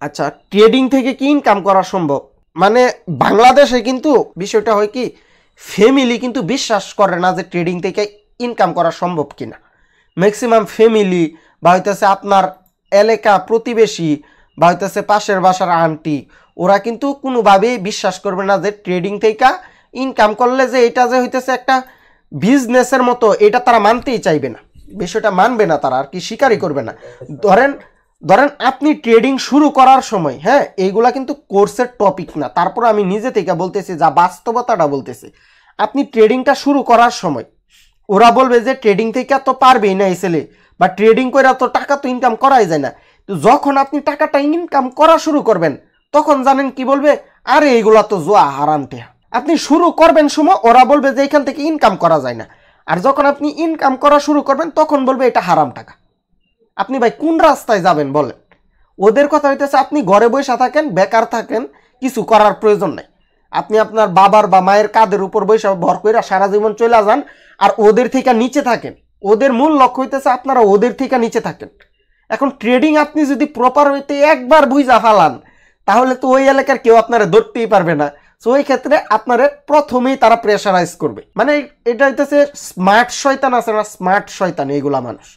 আচ্ছা, ট্রেডিং থেকে কি ইনকাম করা সম্ভব? মানে বাংলাদেশে কিন্তু বিষয়টা হয় কি, ফ্যামিলি কিন্তু বিশ্বাস করে না যে ট্রেডিং থেকে ইনকাম করা সম্ভব কিনা। ম্যাক্সিমাম ফ্যামিলি বা হইতেছে আপনার এলাকা প্রতিবেশী বা হইতেছে পাশের বাসার আন্টি, ওরা কিন্তু কোনোভাবেই বিশ্বাস করবে না যে ট্রেডিং থেকে ইনকাম করলে যে এটা যে হইতেছে একটা বিজনেসের মতো, এটা তারা মানতেই চাইবে না, বিষয়টা মানবে না তারা, আর কি স্বীকারই করবে না। ধরেন ধরেন আপনি ট্রেডিং শুরু করার সময়, হ্যাঁ, এইগুলা কিন্তু কোর্সের টপিক না, তারপর আমি নিজে থেকে বলতেছি, যা বাস্তবতাটা বলতেছি। আপনি ট্রেডিংটা শুরু করার সময় ওরা বলবে যে ট্রেডিং থেকে তো পারবেই না এই ছেলে, বা ট্রেডিং করে তো টাকা তো ইনকাম করাই যায় না। তো যখন আপনি টাকাটা ইনকাম করা শুরু করবেন, তখন জানেন কি বলবে, আরে এইগুলা তো জুয়া, হারাম টেহা। আপনি শুরু করবেন সময় ওরা বলবে যে এখান থেকে ইনকাম করা যায় না, আর যখন আপনি ইনকাম করা শুরু করবেন তখন বলবে এটা হারাম টাকা। আপনি ভাই কোন রাস্তায় যাবেন বলেন? ওদের কথা হইতেছে আপনি ঘরে বসে থাকেন, বেকার থাকেন, কিছু করার প্রয়োজন নেই, আপনি আপনার বাবার বা মায়ের কাঁধের উপর বসে ভর করে সারা জীবন চলে যান, আর ওদের থেকে নিচে থাকেন। ওদের মূল লক্ষ্য হইতেছে আপনারা ওদের থেকে নিচে থাকেন। এখন ট্রেডিং আপনি যদি প্রপার হইতে একবার বুঝা ফালান, তাহলে তো ওই এলাকার কেউ আপনারা ধরতেই পারবে না। সো ওই ক্ষেত্রে আপনারা প্রথমেই তারা প্রেশারাইজ করবে। মানে এটা হইতেছে স্মার্ট শয়তান আছে না, স্মার্ট শয়তান, এইগুলা মানুষ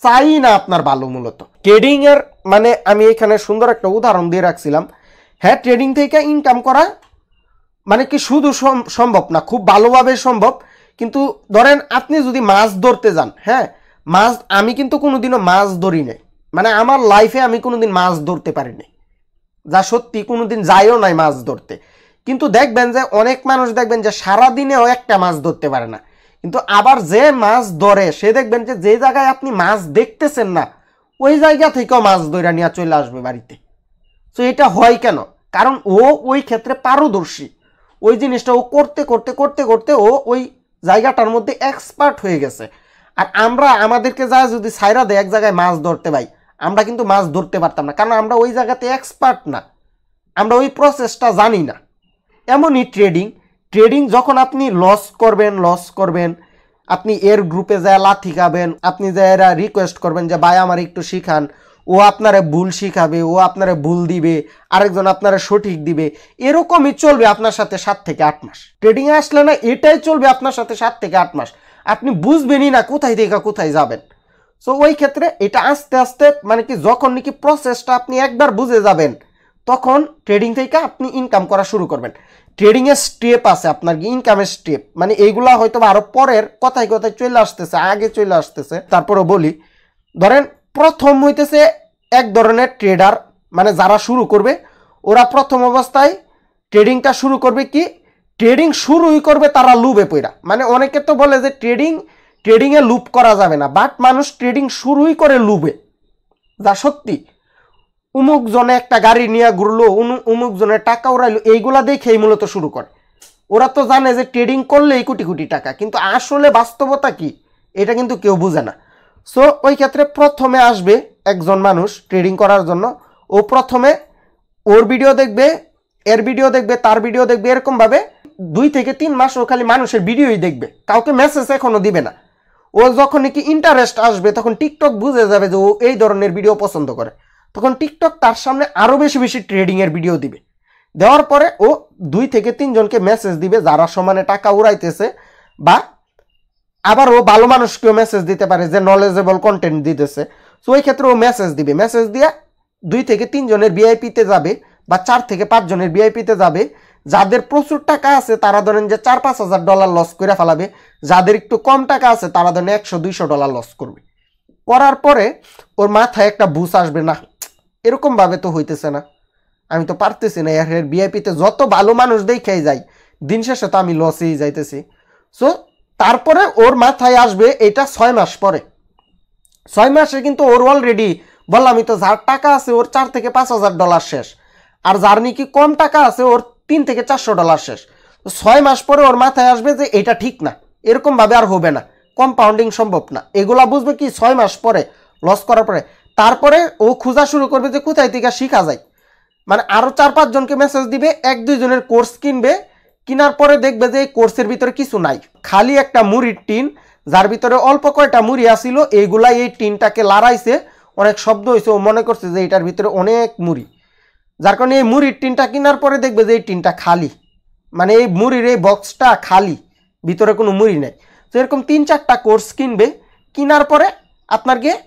চাই না আপনার ভালো। মূলত ট্রেডিং এর মানে আমি এখানে সুন্দর একটা উদাহরণ দিয়ে রাখছিলাম। হ্যাঁ, ট্রেডিং থেকে ইনকাম করা মানে কি শুধু সম্ভব না, খুব ভালোভাবে সম্ভব। কিন্তু ধরেন আপনি যদি মাছ ধরতে যান, হ্যাঁ, মাছ, আমি কিন্তু কোনোদিনও মাছ ধরি নাই, মানে আমার লাইফে আমি কোনোদিন মাছ ধরতে পারি নাই, যা সত্যি কোনোদিন যাইও নাই মাছ ধরতে। কিন্তু দেখবেন যে অনেক মানুষ দেখবেন যে সারাদিনেও একটা মাছ ধরতে পারে না, কিন্তু আবার যে মাছ ধরে সে দেখবেন যে যে জায়গায় আপনি মাছ দেখতেছেন না, ওই জায়গা থেকেও মাছ ধরে নিয়ে চলে আসবে বাড়িতে। তো এটা হয় কেন? কারণ ও ওই ক্ষেত্রে পারদর্শী, ওই জিনিসটা ও করতে করতে করতে করতে ও ওই জায়গাটার মধ্যে এক্সপার্ট হয়ে গেছে। আর আমরা আমাদেরকে যা যদি ছাইরা দেয় এক জায়গায় মাছ ধরতে, ভাই আমরা কিন্তু মাছ ধরতে পারতাম না, কারণ আমরা ওই জায়গাতে এক্সপার্ট না, আমরা ওই প্রসেসটা জানি না। এমনই ট্রেডিং যখন আপনি লস করবেন, আপনি এর গ্রুপে যায় লাথি খাবেন, আপনি যায় এরা রিকোয়েস্ট করবেন যে ভাই আমার একটু শিখান, ও আপনারে ভুল শিখাবে, ও আপনারে ভুল দিবে, আরেকজন আপনারে সঠিক দিবে, এরকমই চলবে আপনার সাথে 7 থেকে 8 মাস। ট্রেডিংয়ে আসলে না এটাই চলবে আপনার সাথে 7 থেকে 8 মাস, আপনি বুঝবেনই না কোথায় থেকে কোথায় যাবেন। সো ওই ক্ষেত্রে এটা আস্তে আস্তে মানে কি যখন নাকি প্রসেসটা আপনি একবার বুঝে যাবেন, তখন ট্রেডিং থেকে আপনি ইনকাম করা শুরু করবেন। ট্রেডিং এর স্টেপ আছে আপনার ইনকামের স্টেপ, মানে এইগুলা হয়তো আরো পরের কথায় কথায় চলে আসতেছে, আগে চলে আসতেছে, তারপরে বলি। ধরেন প্রথম হইতেছে এক ধরনের ট্রেডার, মানে যারা শুরু করবে ওরা প্রথম অবস্থায় ট্রেডিংটা শুরু করবে কি, ট্রেডিং শুরুই করবে তারা লুপে পড়া। মানে অনেকে তো বলে যে ট্রেডিংয়ে লুপ করা যাবে না, বাট মানুষ ট্রেডিং শুরুই করে লুপে, যা সত্যি। উমুক জনে একটা গাড়ি নিয়ে ঘুরলো, উমুক জনের টাকা উড়াইলো, এইগুলা দেখেই মূলত শুরু করে। ওরা তো জানে যে ট্রেডিং করলেই কোটি কোটি টাকা, কিন্তু আসলে বাস্তবতা কি এটা কিন্তু কেউ বুঝে না। সো ওই ক্ষেত্রে প্রথমে আসবে একজন মানুষ ট্রেডিং করার জন্য, ও প্রথমে ওর ভিডিও দেখবে, এর ভিডিও দেখবে, তার ভিডিও দেখবে, এরকম ভাবে 2 থেকে 3 মাস ও খালি মানুষের ভিডিওই দেখবে, কাউকে মেসেজ এখনো দিবে না। ও যখন নাকি ইন্টারেস্ট আসবে, তখন টিকটক বুঝে যাবে যে ও এই ধরনের ভিডিও পছন্দ করে, তখন টিকটক তার সামনে আরো বেশি বেশি ট্রেডিং এর ভিডিও দিবে। দেওয়ার পরে ও 2 থেকে 3 জনকে মেসেজ দিবে যারা সমানে টাকা উড়াইতেছে, বা আবার ও ভালো মানুষকেও মেসেজ দিতে পারে যে নলেজেবল কন্টেন্ট দিতেছে। সো ওই ক্ষেত্রে ও মেসেজ দিবে, মেসেজ দিয়ে 2 থেকে 3 জনের ভিআইপিতে যাবে, বা 4 থেকে 5 জনের ভিআইপিতে যাবে। যাদের প্রচুর টাকা আছে তারা ধরেন যে $4-5,000 লস করে ফেলাবে, যাদের একটু কম টাকা আছে তারা ধরেন $100-200 লস করবে। করার পরে ওর মাথায় একটা বুঝ আসবে, না এরকম ভাবে তো হইতেছে না, আমি তো পারতেছি না, এর ভিআইপিতে যত ভালো মানুষ দেখাই যাই, দিন শেষে তো আমি লসেই যাইতেছি। সো তারপরে ওর মাথায় আসবে এটা 6 মাস পরে। 6 মাসে কিন্তু ওর অলরেডি বললাম আমি তো, যার টাকা আছে ওর $4,000-5,000 শেষ, আর যার নাকি কম টাকা আছে ওর $300-400 শেষ। 6 মাস পরে ওর মাথায় আসবে যে এটা ঠিক না, এরকম ভাবে আর হবে না, কম্পাউন্ডিং সম্ভব না। এগুলা বুঝবে কি 6 মাস পরে, লস করার পরে। তারপরে ও খোঁজা শুরু করবে যে কোথায় থেকে শিখা যায়, মানে আরো 4-5 জনকে মেসেজ দিবে, 1-2 জনের কোর্স কিনবে, কেনার পরে দেখবে যে এই কোর্সের ভিতরে কিছু নাই, খালি একটা মুড়ির টিন, যার ভিতরে অল্প কয়টা মুড়ি আসিল, এইগুলা এই টিনটাকে লড়াইছে, অনেক শব্দ হয়েছে, ও মনে করছে যে এটার ভিতরে অনেক মুড়ি, যার কারণে এই মুড়ির টিনটা কেনার পরে দেখবে যে এই টিনটা খালি, মানে এই মুড়ির এই বক্সটা খালি, ভিতরে কোনো মুড়ি নেই। তো এরকম 3-4টা কোর্স কিনবে, কেনার পরে আপনার গিয়ে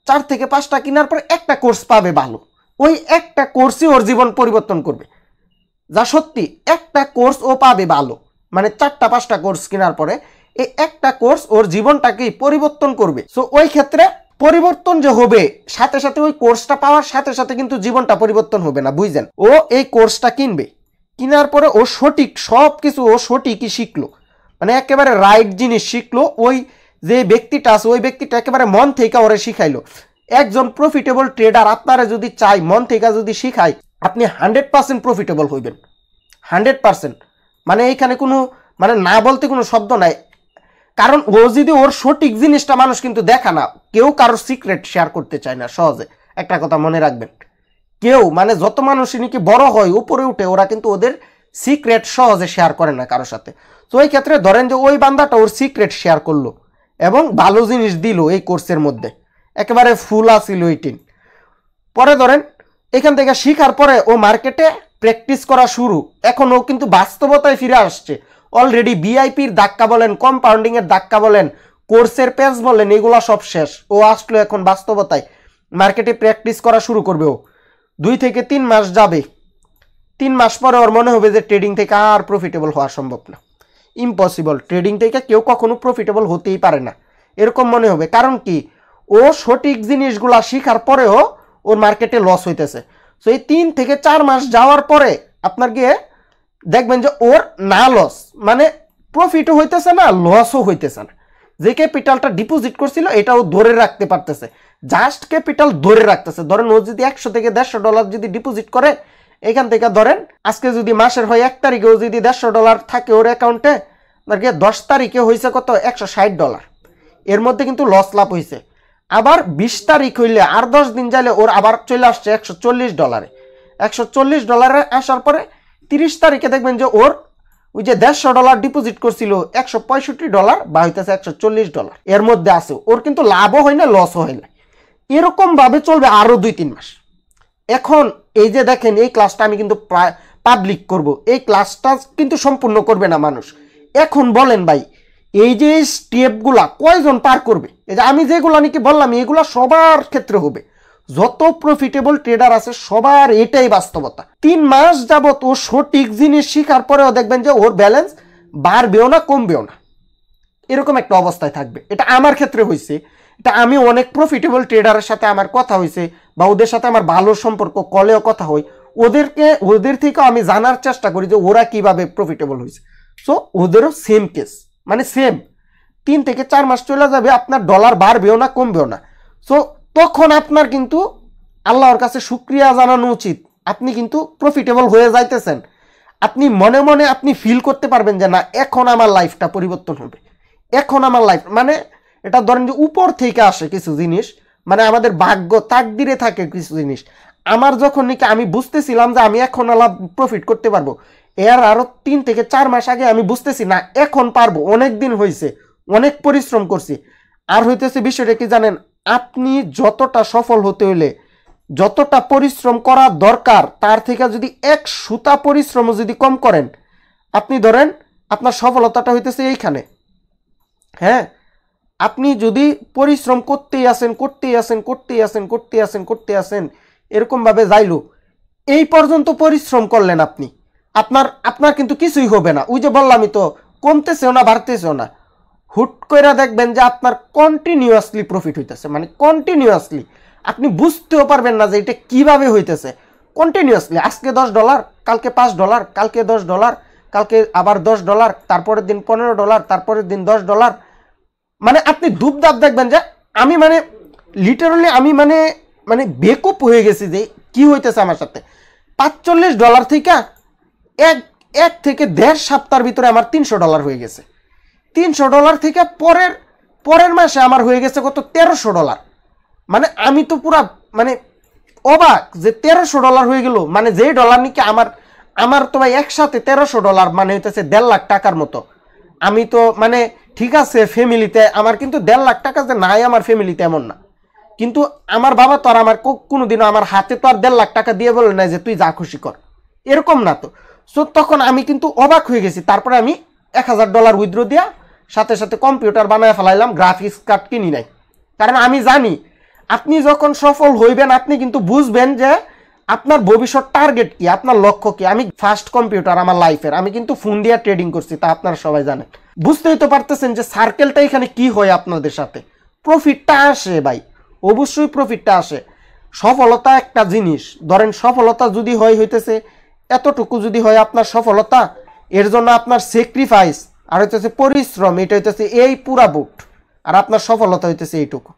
4 থেকে 5টা কেনার পরে একটা কোর্স পাবে ভালো, ওই একটা কোর্সই ওর জীবন পরিবর্তন করবে। যা সত্যি, একটা কোর্স ও পাবে ভালো, মানে 4টা-5টা কোর্স কেনার পরে এই একটা কোর্স ওর জীবনটাকেই পরিবর্তন করবে। সো ওই ক্ষেত্রে পরিবর্তন যে হবে, সাথে সাথে ওই কোর্সটা পাওয়ার সাথে সাথে কিন্তু জীবনটা পরিবর্তন হবে না, বুঝছেন? ও এই কোর্সটা কিনবে, কেনার পরে ও সঠিক সব কিছু ও সঠিকই শিখলো, মানে একেবারে রাইট জিনিস শিখলো। ওই যে ব্যক্তিটা আছে ওই ব্যক্তিটা একেবারে মন থেকে ওরে শিখাইলো। একজন প্রফিটেবল ট্রেডার আপনারা যদি চাই, মন থেকে যদি শিখাই, আপনি 100% প্রফিটেবল হইবেন, 100%। মানে এইখানে কোনো মানে না বলতে কোনো শব্দ নাই, কারণ ও যদি ওর সঠিক জিনিসটা, মানুষ কিন্তু দেখা না, কেউ কারোর সিক্রেট শেয়ার করতে চায় না সহজে, একটা কথা মনে রাখবেন। কেউ মানে যত মানুষই নাকি বড় হয় উপরে উঠে, ওরা কিন্তু ওদের সিক্রেট সহজে শেয়ার করে না কারোর সাথে। তো ওই ক্ষেত্রে ধরেন যে ওই বান্দাটা ওর সিক্রেট শেয়ার করলো এবং ভালো জিনিস দিল এই কোর্সের মধ্যে, একেবারে ফুল আসিল ওই টিন। পরে ধরেন এখান থেকে শিখার পরে ও মার্কেটে প্র্যাকটিস করা শুরু, এখন ও কিন্তু বাস্তবতায় ফিরে আসছে। অলরেডি ভিআইপির ধাক্কা বলেন, কম্পাউন্ডিংয়ের ধাক্কা বলেন, কোর্সের পেজ বলেন, এগুলা সব শেষ। ও আসলো এখন বাস্তবতায়, মার্কেটে প্র্যাকটিস করা শুরু করবে। ও 2 থেকে 3 মাস যাবে, 3 মাস পরে ওর মনে হবে যে ট্রেডিং থেকে আর প্রফিটেবল হওয়া সম্ভব না, ইম্পসিবল, ট্রেডিং থেকে কেউ কখনো প্রফিটেবল হতেই পারে না, এরকম মনে হবে। কারণ কি, ও সঠিক জিনিসগুলা শিখার পরেও ওর মার্কেটে লস হইতেছে। সো এই 3 থেকে 4 মাস যাওয়ার পরে আপনার গিয়ে দেখবেন যে ওর না লস, মানে প্রফিটও হইতেছে না, লসও হইতেছে না। যে ক্যাপিটালটা ডিপোজিট করছিল এটাও ধরে রাখতে পারতেছে, জাস্ট ক্যাপিটাল ধরে রাখতেছে। ধরেন ও যদি 100 থেকে 150 ডলার যদি ডিপোজিট করে, এখান থেকে ধরেন আজকে যদি মাসের হয় 1 তারিখেও যদি 150 ডলার থাকে ওর অ্যাকাউন্টে, 10 তারিখে হয়েছে কত, 160 ডলার। এর মধ্যে কিন্তু লস লাভ হয়েছে। আবার 20 তারিখ হইলে আর 10 দিন যাইলে ওর আবার চলে আসছে 140 ডলারে। 140 ডলারে আসার পরে 30 তারিখে দেখবেন যে ওর ওই যে 150 ডলার ডিপোজিট করছিল 165 ডলার বা হইতেছে 140 ডলার, এর মধ্যে আছে। ওর কিন্তু লাভও হয় না, লসও হয় না। এরকম ভাবে চলবে আরো 2-3 মাস। এখন এই যে দেখেন, এই ক্লাসটা আমি কিন্তু পাবলিক করব, এই ক্লাসটা কিন্তু সম্পূর্ণ করবে না মানুষ। এখন বলেন ভাই, এই যে স্টেপগুলা কয়জন পার করবে? এই যে আমি যেগুলো নাকি বললাম, এগুলা সবার ক্ষেত্রে হবে, যত প্রফিটেবল ট্রেডার আছে সবার এটাই বাস্তবতা। 3 মাস যাবত ও সঠিক জিনিস শিখার পরেও দেখবেন যে ওর ব্যালেন্স বাড়বেও না, কমবেও না, এরকম একটা অবস্থায় থাকবে। এটা আমার ক্ষেত্রে হয়েছে, এটা আমি অনেক প্রফিটেবল ট্রেডারের সাথে আমার কথা হয়েছে, বা ওদের সাথে আমার ভালো সম্পর্ক, কলেও কথা হয়, ওদের থেকে আমি জানার চেষ্টা করি যে ওরা কিভাবে প্রফিটেবল হয়েছে। সো ওদেরও সেম কেস, মানে সেম 3 থেকে 4 মাস চলে যাবে, আপনার ডলার বাড়বেও না, কমবেও না। সো তখন আপনার কিন্তু আল্লাহর কাছে শুকরিয়া জানানো উচিত, আপনি কিন্তু প্রফিটেবল হয়ে যাইতেছেন। আপনি মনে মনে আপনি ফিল করতে পারবেন যে না, এখন আমার লাইফটা পরিবর্তন হবে, এখন আমার লাইফ, মানে এটা ধরেন যে উপর থেকে আসে কিছু জিনিস, মানে আমাদের ভাগ্য তাকদিরে থাকে কিছু জিনিস। আমার যখন নাকি আমি বুঝতেছিলাম যে আমি এখন আল্লাহ প্রফিট করতে পারবো, এর আরো 3 থেকে 4 মাস আগে আমি বুঝতেছি না এখন পারবো, অনেক দিন হয়েছে, অনেক পরিশ্রম করছি। আর হইতেছে বিষয়টা কি জানেন, আপনি যতটা সফল হতে হইলে যতটা পরিশ্রম করা দরকার, তার থেকে যদি 1 সুতা পরিশ্রমও যদি কম করেন, আপনি ধরেন আপনার সফলতাটা হইতেছে এইখানে। হ্যাঁ, আপনি যদি পরিশ্রম করতেই আসেন এরকমভাবে যাইলো, এই পর্যন্ত পরিশ্রম করলেন আপনি, আপনার কিন্তু কিছুই হবে না। ওই যে বললামই তো, কমতেছেও না, বাড়তেছেও না। হুট করে দেখবেন যে আপনার কন্টিনিউয়াসলি প্রফিট হইতেছে, মানে কন্টিনিউয়াসলি আপনি বুঝতেও পারবেন না যে এটা কিভাবে হইতেছে। কন্টিনিউয়াসলি আজকে 10 ডলার, কালকে 5 ডলার, কালকে 10 ডলার, কালকে আবার 10 ডলার, তারপরের দিন 15 ডলার, তারপরের দিন 10 ডলার। মানে আপনি ধূপধাপ দেখবেন যে আমি মানে লিটারালি আমি মানে বেকুপ হয়ে গেছি যে কি হইতেছে আমার সাথে। 45 ডলার থেকে এক থেকে 1.5 সপ্তাহের ভিতরে আমার 300 ডলার হয়ে গেছে। 300 ডলার থেকে পরের মাসে আমার হয়ে গেছে কত, 1300 ডলার। মানে আমি তো পুরা মানে অবাক যে 1300 ডলার হয়ে গেল, মানে যেই ডলার নাকি আমার তো ভাই একসাথে 1300 ডলার, মানে হইতেছে 1.5 লাখ টাকার মতো। আমি তো মানে ঠিক আছে ফ্যামিলিতে আমার কিন্তু 1.5 লাখ টাকা যে নাই আমার ফ্যামিলিতে এমন না, কিন্তু আমার বাবা তো আর আমার কোনোদিনও আমার হাতে তো আর 1.5 লাখ টাকা দিয়ে বলে না যে তুই যা খুশি কর, এরকম না তো। সো তখন আমি কিন্তু অবাক হয়ে গেছি। তারপরে আমি $1000 উইথড্র দিয়া সাথে সাথে কম্পিউটার বানায় ফেলাইলাম, গ্রাফিক্স কার্ড কিনি নাই। কারণ আমি জানি আপনি যখন সফল হইবেন আপনি কিন্তু বুঝবেন যে আপনার ভবিষ্যৎ টার্গেট কি, আপনার লক্ষ্য কি। আমি ফার্স্ট কম্পিউটার আমার লাইফের, আমি কিন্তু ফোন দিয়ে ট্রেডিং করছি, তা আপনারা সবাই জানেন। বুঝতেই তো পারতেছেন যে সার্কেলটা এখানে কি হয় আপনাদের সাথে। প্রফিটটা আসে ভাই, অবশ্যই প্রফিটটা আসে। সফলতা একটা জিনিস, ধরেন সফলতা যদি হইতেছে এতটুকু যদি হয় আপনার সফলতা, এর জন্য আপনার স্যাক্রিফাইস আর হইতেছে পরিশ্রম, এটা হইতেছে এই পুরা বুট, আর আপনার সফলতা হইতেছে এইটুকু।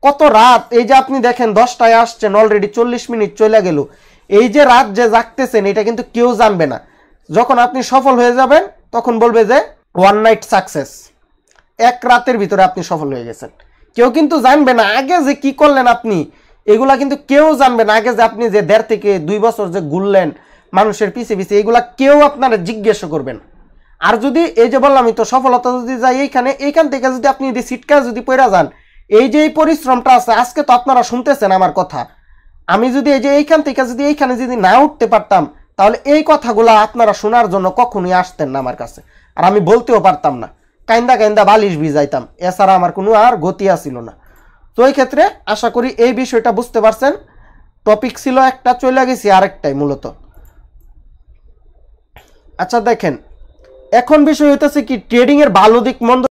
কত রাত, এই যে আপনি দেখেন 10টায় আসছেন, অলরেডি 40 মিনিট চলে গেল। এই যে রাত যে জাগতেছেন এটা কিন্তু কেউ জানবে না। যখন আপনি সফল হয়ে যাবেন তখন বলবে যে ওয়ান নাইট সাকসেস, এক রাতের ভিতরে আপনি সফল হয়ে গেছেন। কেউ কিন্তু জানবে না আগে যে কি করলেন আপনি, এগুলা কিন্তু কেউ জানবে না। আগে যে আপনি যে 1.5 থেকে 2 বছর যে ঘুরলেন মানুষের পিছে পিছে, এগুলা কেউ আপনারা জিজ্ঞেস করবেন। আর যদি এই যে বললাম তো সফলতা যদি যাই এইখান থেকে যদি আপনি যদি সিটকা যদি পড়া যান, এই যে এই পরিশ্রমটা আছে, আজকে তো আপনারা শুনতেছেন আমার কথা, আমি যদি এই যে এইখান থেকে যদি এইখানে যদি না উঠতে পারতাম, তাহলে এই কথাগুলো আপনারা শোনার জন্য কখনোই আসতেন না আমার কাছে, আর আমি বলতেও পারতাম না। কাইন্দা কাইন্দা বালিশ ভিজাইতাম, এছাড়া আমার কোনো আর গতি আসিল না। তো এই ক্ষেত্রে আশা করি এই বিষয়টা বুঝতে পারছেন। টপিক ছিল একটা, চলে গেছি আরেকটাই মূলত। আচ্ছা দেখেন, এখন বিষয় হইতেছে কি ট্রেডিং এর ভালো দিক মন্দ